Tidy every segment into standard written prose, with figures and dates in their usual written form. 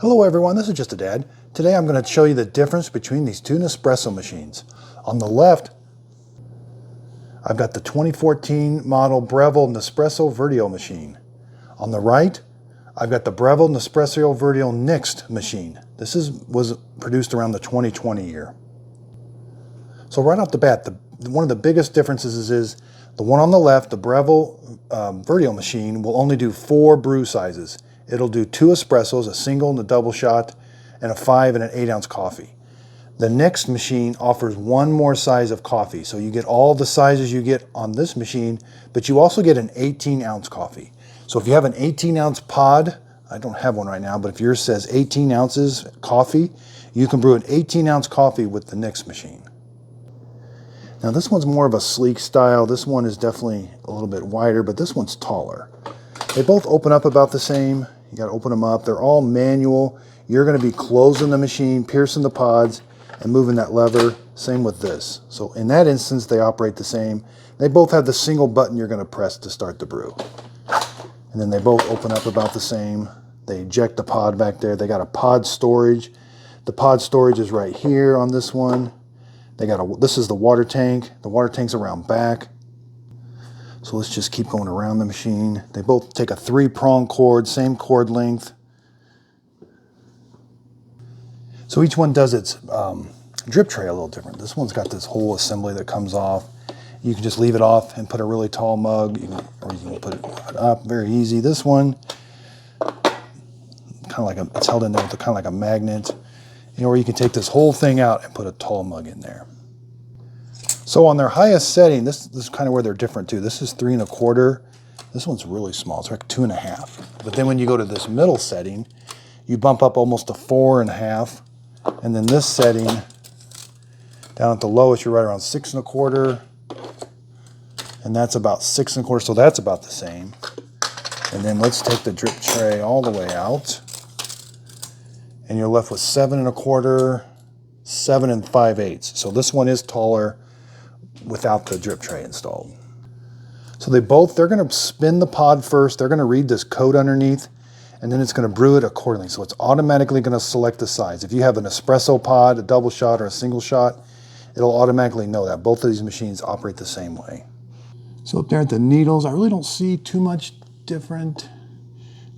Hello everyone, this is Just a Dad. Today I'm going to show you the difference between these two Nespresso machines. On the left, I've got the 2014 model Breville Nespresso Vertuo machine. On the right, I've got the Breville Nespresso Vertuo Next machine. This was produced around the 2020 year. So right off the bat, one of the biggest differences is the one on the left, the Breville Vertuo machine, will only do 4 brew sizes. It'll do 2 espressos, a single and a double shot, and a 5 and an 8 ounce coffee. The next machine offers 1 more size of coffee. So you get all the sizes you get on this machine, but you also get an 18 ounce coffee. So if you have an 18 ounce pod, I don't have one right now, but if yours says 18 ounces coffee, you can brew an 18 ounce coffee with the next machine. Now this one's more of a sleek style. This one is definitely a little bit wider, but this one's taller. They both open up about the same. You got to open them up. They're all manual. You're going to be closing the machine, piercing the pods, and moving that lever. Same with this. So in that instance, they operate the same. They both have the single button you're going to press to start the brew. And then they both open up about the same. They eject the pod back there. They got a pod storage. The pod storage is right here on this one. This is the water tank. The water tank's around back. So let's just keep going around the machine. They both take a 3-prong cord, same cord length. So each one does its drip tray a little different. This one's got this whole assembly that comes off. You can just leave it off and put a really tall mug, or you can put it up, very easy. This one, it's held in there with kind of like a magnet. Or you can take this whole thing out and put a tall mug in there. So on their highest setting, this is kind of where they're different too. This is 3 1/4. This one's really small. It's like 2 1/2. But then when you go to this middle setting, you bump up almost to 4 1/2. And then this setting, down at the lowest, you're right around 6 1/4. And that's about 6 1/4. So that's about the same. And then let's take the drip tray all the way out. And you're left with 7 1/4, 7 5/8. So this one is taller without the drip tray installed. So they're going to spin the pod first. They're going to read this code underneath, and then it's going to brew it accordingly. So it's automatically going to select the size. If you have an espresso pod, a double shot, or a single shot, it'll automatically know that. Both of these machines operate the same way. So up there at the needles, I really don't see too much different.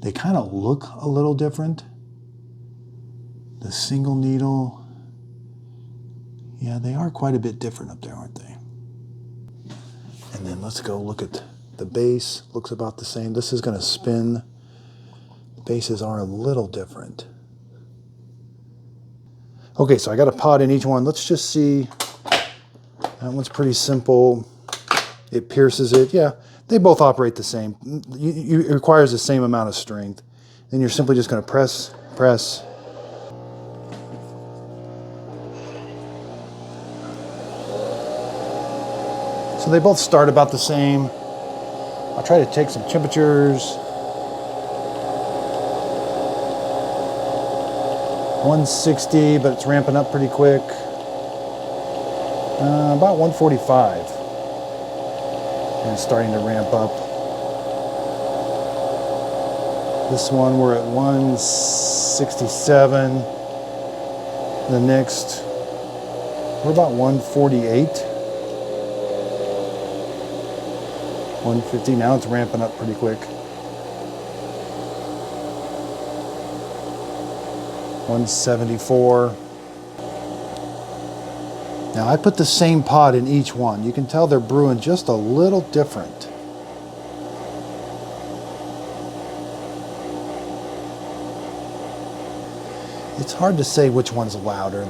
They kind of look a little different. The single needle, yeah, they are quite a bit different up there, aren't they? And then let's go look at the base. Looks about the same. This is going to spin. The bases are a little different. Okay, so I got a pod in each one. Let's just see. That one's pretty simple. It pierces it. Yeah, they both operate the same. It requires the same amount of strength. Then you're simply just going to press. So they both start about the same. I'll try to take some temperatures. 160, but it's ramping up pretty quick. About 145. And it's starting to ramp up. This one we're at 167. The next, we're about 148. 150, now it's ramping up pretty quick. 174. Now I put the same pod in each one. You can tell they're brewing just a little different. It's hard to say which one's louder.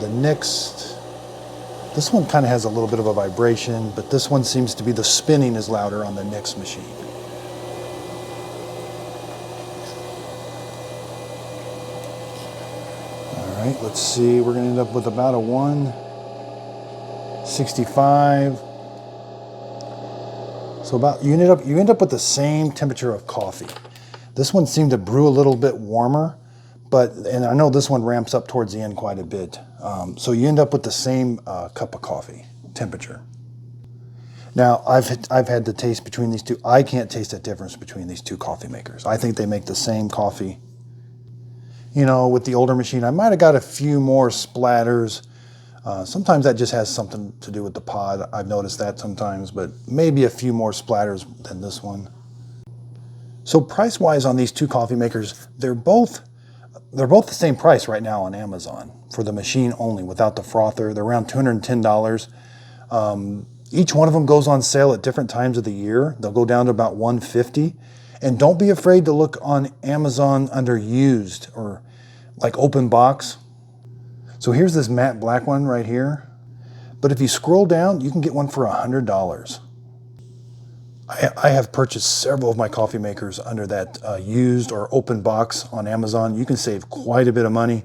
This one kind of has a little bit of a vibration, but this one seems to be the spinning is louder on the next machine. All right, let's see. We're going to end up with about a 165. So you end up with the same temperature of coffee. This one seemed to brew a little bit warmer, and I know this one ramps up towards the end quite a bit. So you end up with the same cup of coffee temperature. Now, I've had the taste between these two. I can't taste the difference between these two coffee makers. I think they make the same coffee. You know, with the older machine, I might have got a few more splatters. Sometimes that just has something to do with the pod. I've noticed that sometimes, but maybe a few more splatters than this one. So price-wise on these two coffee makers, they're both the same price right now on Amazon for the machine only without the frother. They're around $210. Each one of them goes on sale at different times of the year. They'll go down to about $150. And don't be afraid to look on Amazon under used or like open box. So here's this matte black one right here. But if you scroll down, you can get one for $100. I have purchased several of my coffee makers under that used or open box on Amazon. You can save quite a bit of money.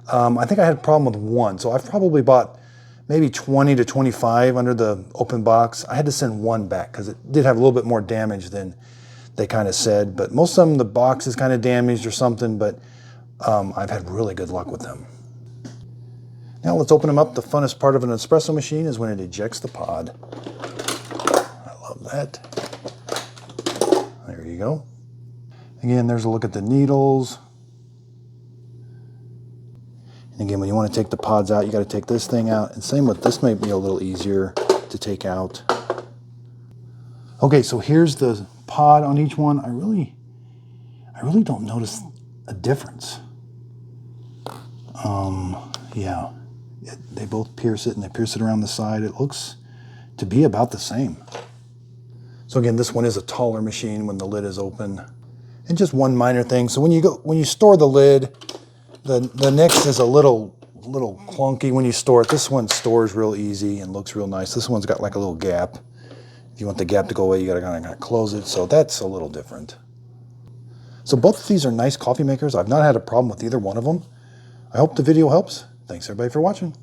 I think I had a problem with one, so I've probably bought maybe 20 to 25 under the open box. I had to send one back because it did have a little bit more damage than they kind of said. But most of them, the box is kind of damaged or something, but I've had really good luck with them. Now let's open them up. The funnest part of an espresso machine is when it ejects the pod. I love that. There you go. Again, there's a look at the needles. And again, when you want to take the pods out, you got to take this thing out. And same with this, may be a little easier to take out. Okay, so here's the pod on each one. I really don't notice a difference. Yeah, they both pierce it, and they pierce it around the side. It looks to be about the same. So again, this one is a taller machine when the lid is open. And just one minor thing. So when you store the lid, the next is a little clunky when you store it. This one stores real easy and looks real nice. This one's got like a little gap. If you want the gap to go away, you gotta kind of close it. So that's a little different. So both of these are nice coffee makers. I've not had a problem with either one of them. I hope the video helps. Thanks everybody for watching.